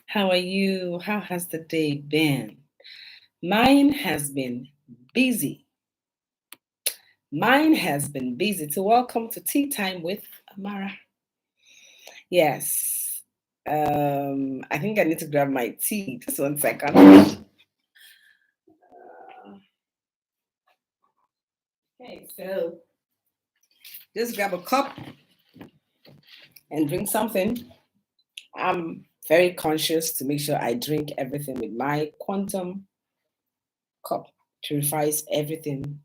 How are you? How has the day been? Mine has been busy. Mine has been busy. So, welcome to Tea Time with Amara. Yes. I think I need to grab my tea. Just 1 second. Okay, so just grab a cup and drink something. I'm very conscious to make sure I drink everything with my quantum cup. Purifies everything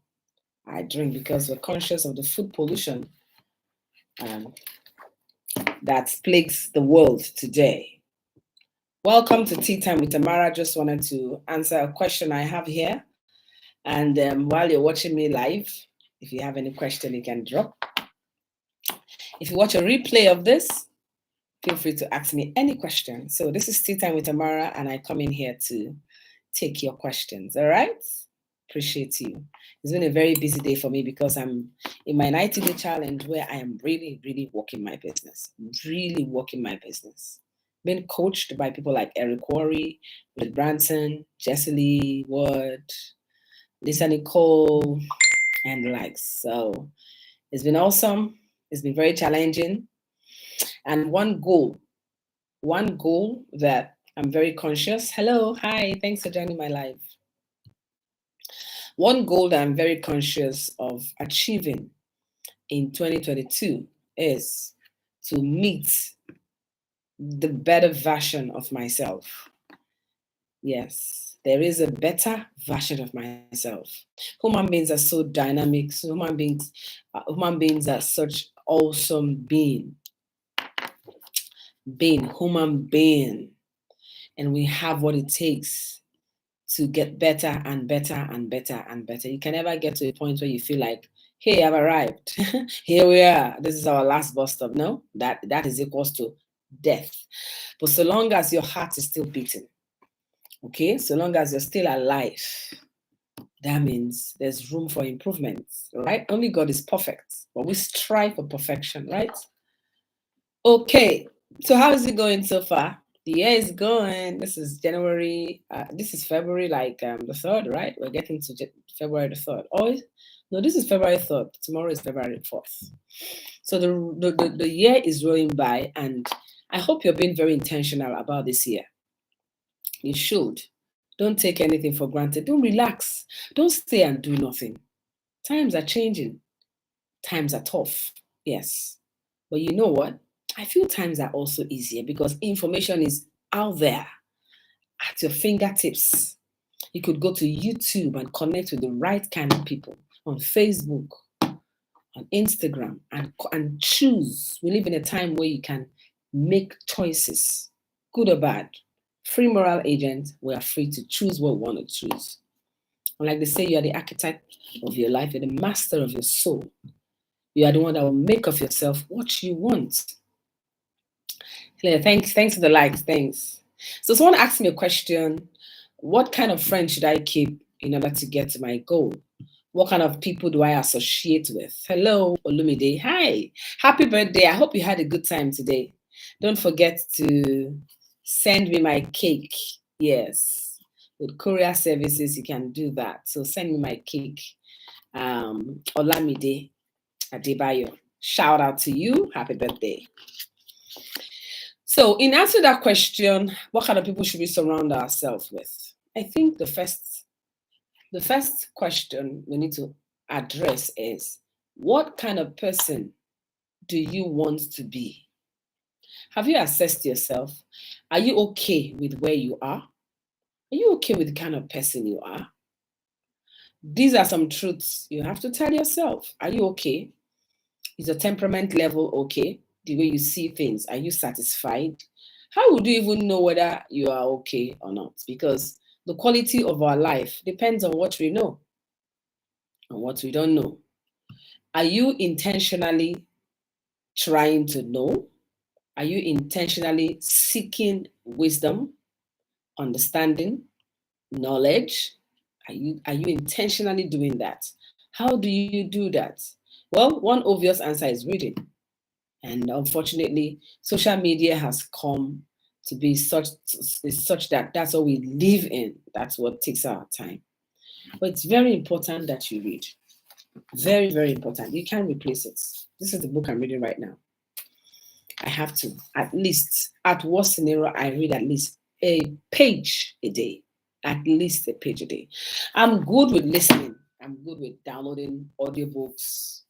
I drink because we're conscious of the food pollution um, that plagues the world today. Welcome to Tea Time with Amara. Just wanted to answer a question I have here. And while you're watching me live, if you have any question, you can drop. If you watch a replay of this, feel free to ask me any question. So this is Tea Time with Amara, and I come in here to take your questions. All right? Appreciate you. It's been a very busy day for me because I'm in my 90-day challenge where I am really, really working my business. Really working my business. Been coached by people like Eric Worre, Rick Branson, Jesse Lee Wood, Lisa Nicole, and the likes. So it's been awesome. It's been very challenging. And one goal that I'm very conscious. Hello, hi, thanks for joining my live. One goal that I'm very conscious of achieving in 2022 is to meet the better version of myself. Yes, there is a better version of myself. Human beings are so dynamic. So human beings are such awesome human being, and we have what it takes to get better and better and better and better. You can never get to a point where you feel like, hey, I've arrived. Here we are. This is our last bus stop. No, that is equals to death. But so long as your heart is still beating, okay, so long as you're still alive, that means there's room for improvement, right? Only God is perfect, but we strive for perfection, right? Okay, so how is it going so far? The year is going. This is January. This is February, like the 3rd, right? We're getting to February the 3rd. Oh, no, this is February 3rd. Tomorrow is February 4th. So the year is rolling by, and I hope you're being very intentional about this year. You should. Don't take anything for granted. Don't relax. Don't stay and do nothing. Times are changing. Times are tough. Yes. But you know what? I feel times are also easier because information is out there at your fingertips. You could go to YouTube and connect with the right kind of people on Facebook, on Instagram, and choose. We live in a time where you can make choices, good or bad. Free moral agents, we are free to choose what we want to choose. And like they say, you are the architect of your life, you're the master of your soul. You are the one that will make of yourself what you want. Yeah, thanks for the likes, thanks. So someone asked me a question, what kind of friends should I keep in order to get to my goal? What kind of people do I associate with? Hello, Olumide. Hi. Happy birthday. I hope you had a good time today. Don't forget to send me my cake. Yes. With courier services, you can do that. So send me my cake. Olamide Adebayo. Shout out to you. Happy birthday. So, in answer to that question, what kind of people should we surround ourselves with? I think the first question we need to address is, what kind of person do you want to be? Have you assessed yourself? Are you okay with where you are? Are you okay with the kind of person you are? These are some truths you have to tell yourself. Are you okay? Is your temperament level okay? The way you see things, are you satisfied? How would you even know whether you are okay or not? Because the quality of our life depends on what we know and what we don't know. Are you intentionally trying to know? Are you intentionally seeking wisdom, understanding, knowledge? Are you intentionally doing that? How do you do that? Well, one obvious answer is reading. And unfortunately, social media has come to be such that that's what we live in. That's what takes our time. But it's very important that you read. Very, very important. You can't replace it. This is the book I'm reading right now. I have to, at least, at worst scenario, I read at least a page a day. At least a page a day. I'm good with listening. I'm good with downloading audiobooks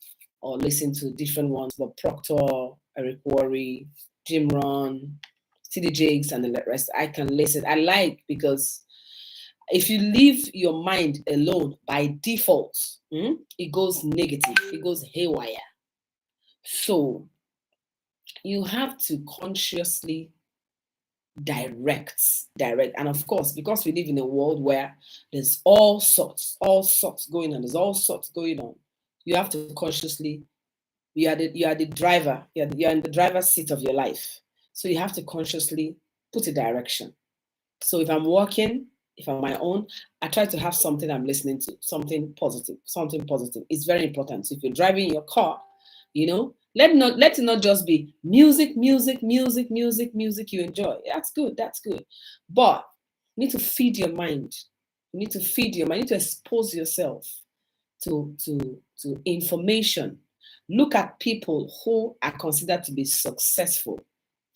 or listening to different ones, but Proctor, Eric Worre, Jim Rohn, TD Jakes, and the rest, I can listen. I like, because if you leave your mind alone by default, it goes negative, it goes haywire. So you have to consciously direct. And of course, because we live in a world where there's all sorts going on, you have to consciously, you are the driver, you're in the driver's seat of your life. So you have to consciously put a direction. So if I'm working, if I'm my own, I try to have something I'm listening to, something positive. It's very important. So if you're driving your car, let it not just be music you enjoy. That's good. But you need to feed your mind. You need to expose yourself to information. Look at people who are considered to be successful.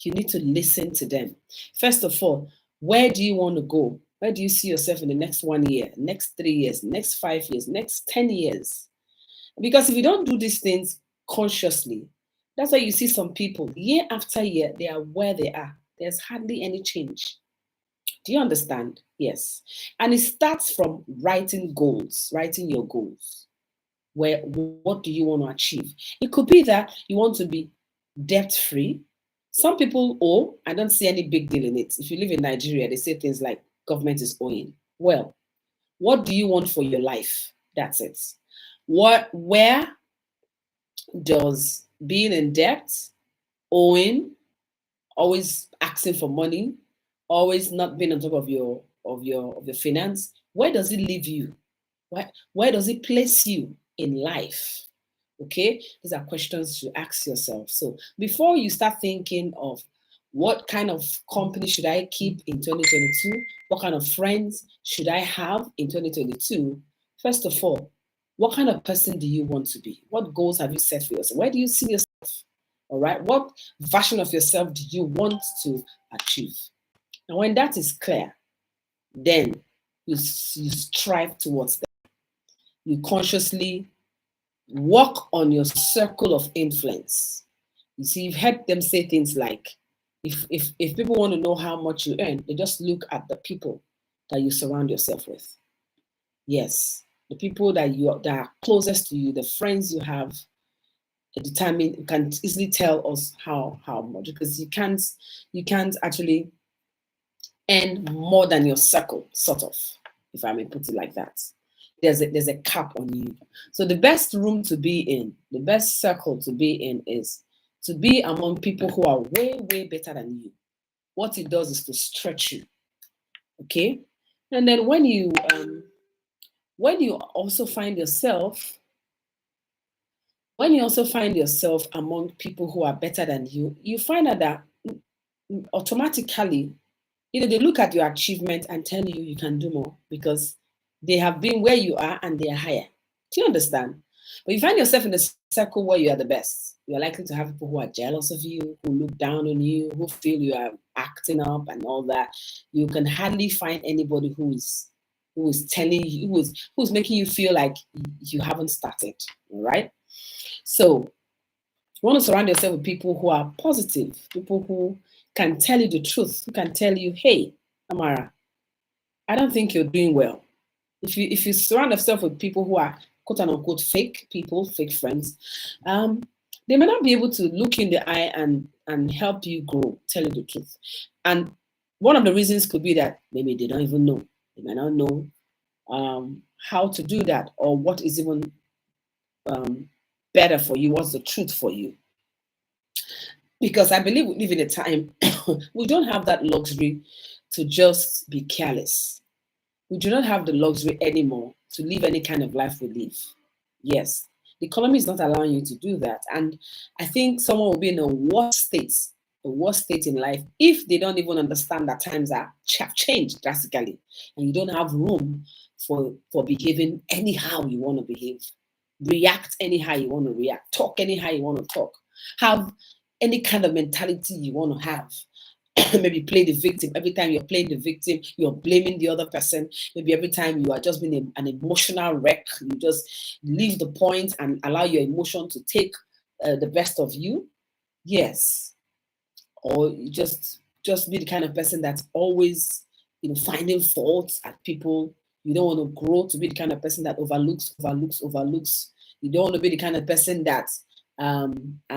You need to listen to them. First of all, where do you want to go? Where do you see yourself in the next 1 year, next 3 years, next 5 years, next 10 years? Because if you don't do these things consciously, that's why you see some people, year after year, they are where they are. There's hardly any change. Do you understand? Yes. And it starts from writing your goals. What do you want to achieve? It could be that you want to be debt-free. Some people owe. I don't see any big deal in it. If you live in Nigeria, they say things like government is owing. Well, what do you want for your life? That's it. Where does being in debt, owing, always asking for money, always not being on top of your finance, where does it leave you? Where does it place you in life? Okay, these are questions you ask yourself. So before you start thinking of what kind of company should I keep in 2022, what kind of friends should I have in 2022, first of all, what kind of person do you want to be? What goals have you set for yourself? Where do you see yourself? All right, what version of yourself do you want to achieve? And when that is clear, then you strive towards that. You consciously work on your circle of influence. You see, you've heard them say things like, if people want to know how much you earn, they just look at the people that you surround yourself with. Yes, the people that are closest to you, the friends you have, can easily tell us how much, because you can't actually earn more than your circle, sort of, if I may put it like that. There's a cap on you. So the best room to be in, the best circle to be in, is to be among people who are way, way better than you. What it does is to stretch you. Okay? And then when you also find yourself among people who are better than you, you find out that automatically, they look at your achievement and tell you can do more, because they have been where you are and they are higher. Do you understand? But you find yourself in a circle where you are the best. You're likely to have people who are jealous of you, who look down on you, who feel you are acting up and all that. You can hardly find anybody who is telling you, who's making you feel like you haven't started. All right? So you want to surround yourself with people who are positive, people who can tell you the truth, who can tell you, hey, Amara, I don't think you're doing well. If you surround yourself with people who are quote unquote fake people, fake friends, they may not be able to look in the eye and help you grow, tell you the truth. And one of the reasons could be that maybe they don't even know. They may not know how to do that, or what is even better for you, what's the truth for you. Because I believe we live in a time we don't have that luxury to just be careless. We do not have the luxury anymore to live any kind of life we live. Yes, the economy is not allowing you to do that. And I think someone will be in a worse state, the worst state in life if they don't even understand that times have changed drastically, and you don't have room for behaving anyhow you want to behave, react anyhow you want to react, talk anyhow you want to talk, have any kind of mentality you want to have. Maybe play the victim. Every time you're playing the victim, you're blaming the other person. Maybe every time you are just being an emotional wreck, you just leave the point and allow your emotion to take the best of you. Yes. Or you just be the kind of person that's always, finding faults at people. You don't want to grow to be the kind of person that overlooks. You don't want to be the kind of person that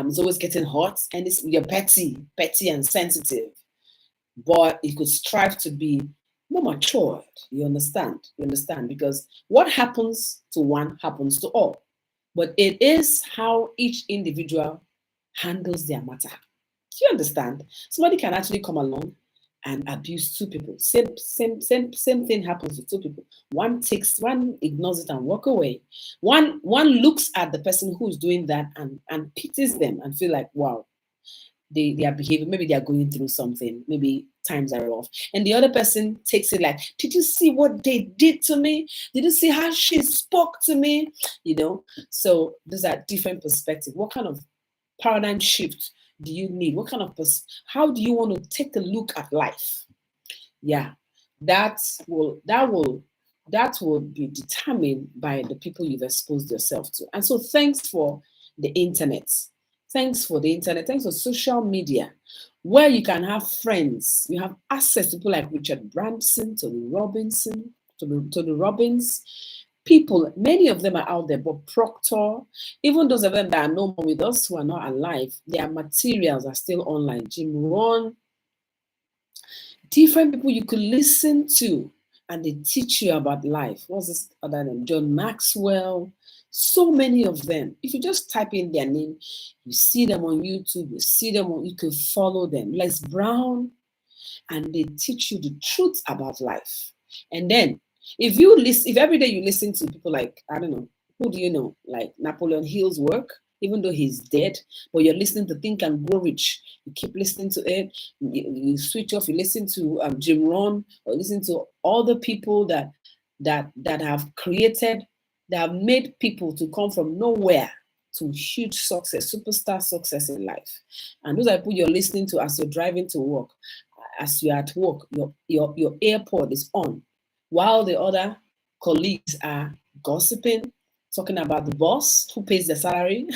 is always getting hot, and you're petty and sensitive. But you could strive to be more matured. You understand? You understand? Because what happens to one happens to all. But it is how each individual handles their matter. Do you understand? Somebody can actually come along and abuse two people. Same thing happens to two people. One ignores it and walk away. One looks at the person who's doing that and pities them and feel like, wow, they are behaving, maybe they are going through something, maybe times are rough. And the other person takes it like, did you see what they did to me? Did you see how she spoke to me? So those are different perspectives. What kind of paradigm shift do you need? What kind of how do you want to take a look at life? Yeah, that will be determined by the people you've exposed yourself to. And so thanks for the internet. Thanks for the internet. Thanks for social media, where you can have friends. You have access to people like Richard Branson, Tony Robinson, Tony Robbins. People, many of them are out there, but Proctor, even those of them that are no more with us who are not alive, their materials are still online. Jim Rohn, different people you could listen to, and they teach you about life. What's this other name? John Maxwell. So many of them. If you just type in their name, you see them on YouTube, you can follow them. Les Brown, and they teach you the truth about life. And then if every day you listen to people like, I don't know, who do you know? Like Napoleon Hill's work, even though he's dead, but you're listening to Think and Grow Rich. You keep listening to it. You switch off. You listen to Jim Rohn, or listen to all the people that have created, that have made people to come from nowhere to huge success, superstar success in life. And those are people you're listening to as you're driving to work. As you're at work, your AirPod is on, while the other colleagues are gossiping, talking about the boss who pays the salary.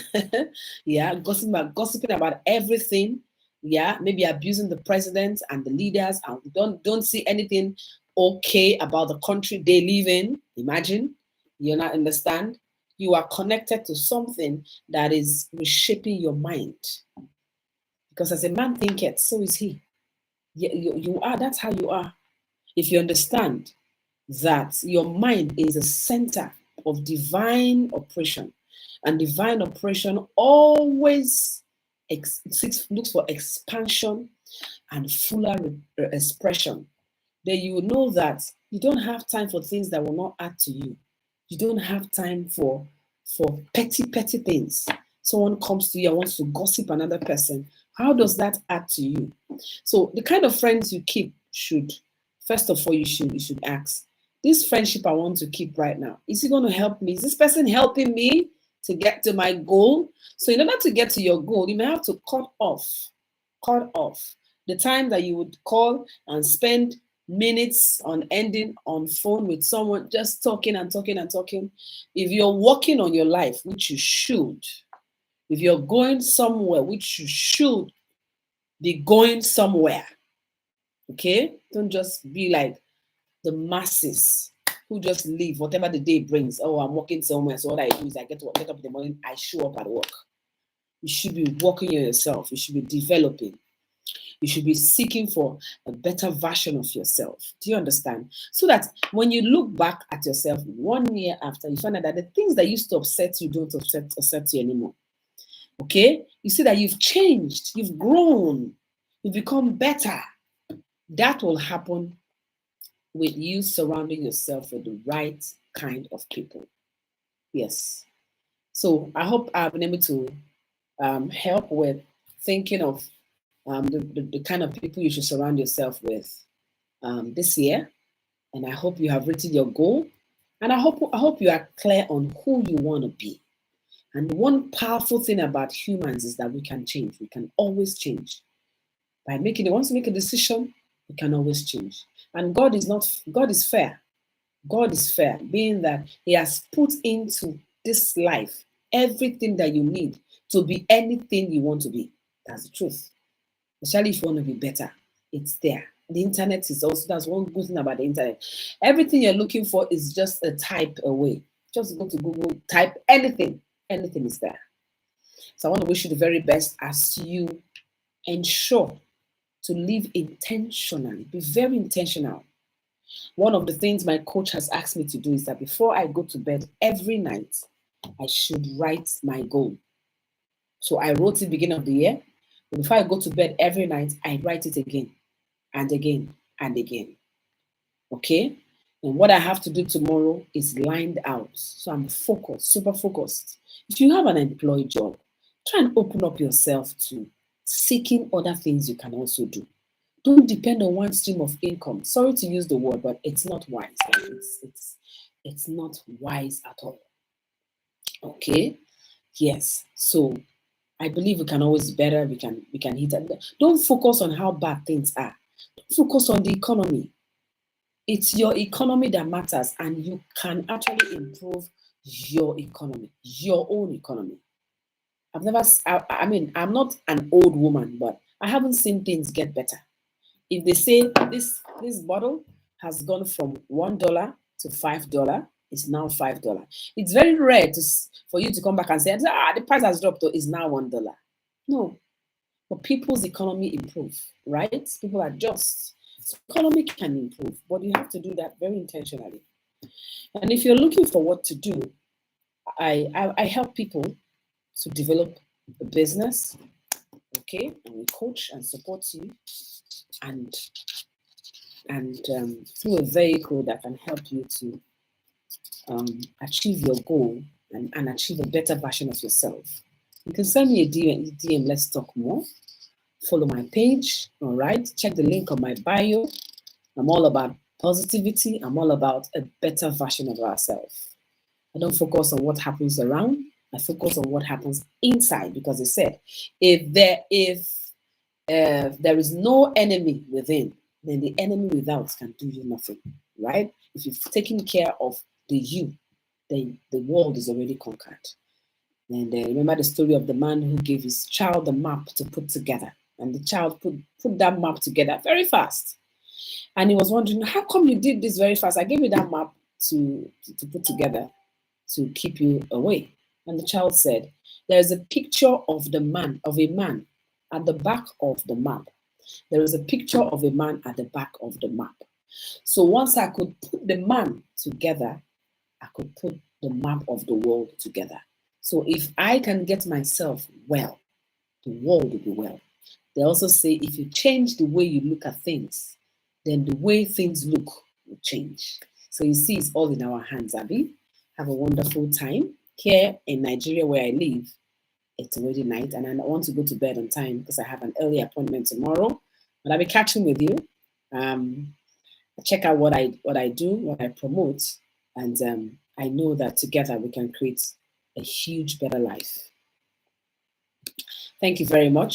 Yeah, gossiping about everything. Yeah, maybe abusing the president and the leaders, and don't see anything okay about the country they live in. Imagine, you not understand. You are connected to something that is reshaping your mind. Because as a man thinketh, so is he. You are, that's how you are. If you understand that your mind is a center of divine operation, and divine operation always looks for expansion and fuller expression, then you will know that you don't have time for things that will not add to you. You don't have time for petty things. Someone comes to you and wants to gossip another person. How does that add to you? So the kind of friends you keep should, first of all, you should ask, this friendship I want to keep right now, is it going to help me? Is this person helping me to get to my goal? So in order to get to your goal, you may have to cut off the time that you would call and spend minutes on ending on phone with someone, just talking and talking and talking. If you're working on your life, which you should, if you're going somewhere, which you should be going somewhere, okay? Don't just be like the masses who just live whatever the day brings. Oh, I'm working somewhere, so what I do is I get up in the morning, I show up at work. You should be working on yourself. You should be developing. You should be seeking for a better version of yourself. Do you understand? So that when you look back at yourself 1 year after, you find out that the things that used to upset you don't upset you anymore. Okay? You see that you've changed, you've grown, you've become better. That will happen with you surrounding yourself with the right kind of people. Yes. So I hope I've been able to help with thinking of the kind of people you should surround yourself with this year. And I hope you have written your goal. And I hope you are clear on who you want to be. And one powerful thing about humans is that we can change. We can always change. By once you make a decision, you can always change. And God is fair. God is fair, being that He has put into this life everything that you need to be anything you want to be. That's the truth. Especially if you want to be better, it's there. The internet is also, that's one good thing about the internet. Everything you're looking for is just a type away. Just go to Google, type anything is there. So I want to wish you the very best as you ensure to live intentionally. Be very intentional. One of the things my coach has asked me to do is that before I go to bed every night, I should write my goal. So I wrote it beginning of the year. But before I go to bed every night, I write it again and again and again. Okay? And what I have to do tomorrow is lined out. So I'm focused, super focused. If you have an employed job, try and open up yourself to seeking other things you can also do. Don't depend on one stream of income. Sorry to use the word, but it's not wise. Like it's not wise at all. Okay? Yes. So I believe we can always be better. We can hit it. Don't focus on how bad things are. Don't focus on the economy. It's your economy that matters, and you can actually improve your economy, your own economy. I'm not an old woman, but I haven't seen things get better. If they say this bottle has gone from $1 to $5, it's now $5. It's very rare for you to come back and say, the price has dropped, or it's now $1. No, but people's economy improve, right? People adjust. So economy can improve, but you have to do that very intentionally. And if you're looking for what to do, I help people to develop a business, okay? And we coach and support you, and through a vehicle that can help you to achieve your goal and achieve a better version of yourself. You can send me a DM, let's talk more. Follow my page, all right? Check the link on my bio. I'm all about positivity. I'm all about a better version of ourselves. I don't focus on what happens around. I focus on what happens inside, because they said, if there is no enemy within, then the enemy without can do you nothing, right? If you've taken care of the you, then the world is already conquered. And remember the story of the man who gave his child a map to put together. And the child put that map together very fast. And he was wondering, how come you did this very fast? I gave you that map to put together to keep you away. And the child said, there's a picture of a man at the back of the map. There is a picture of a man at the back of the map. So once I could put the man together, I could put the map of the world together. So if I can get myself well, the world will be well. They also say if you change the way you look at things, then the way things look will change. So you see, it's all in our hands, Abby. Have a wonderful time. Here in Nigeria, where I live, it's already night, and I want to go to bed on time because I have an early appointment tomorrow. But I'll be catching with you. Check out what I do, what I promote, and I know that together we can create a huge, better life. Thank you very much.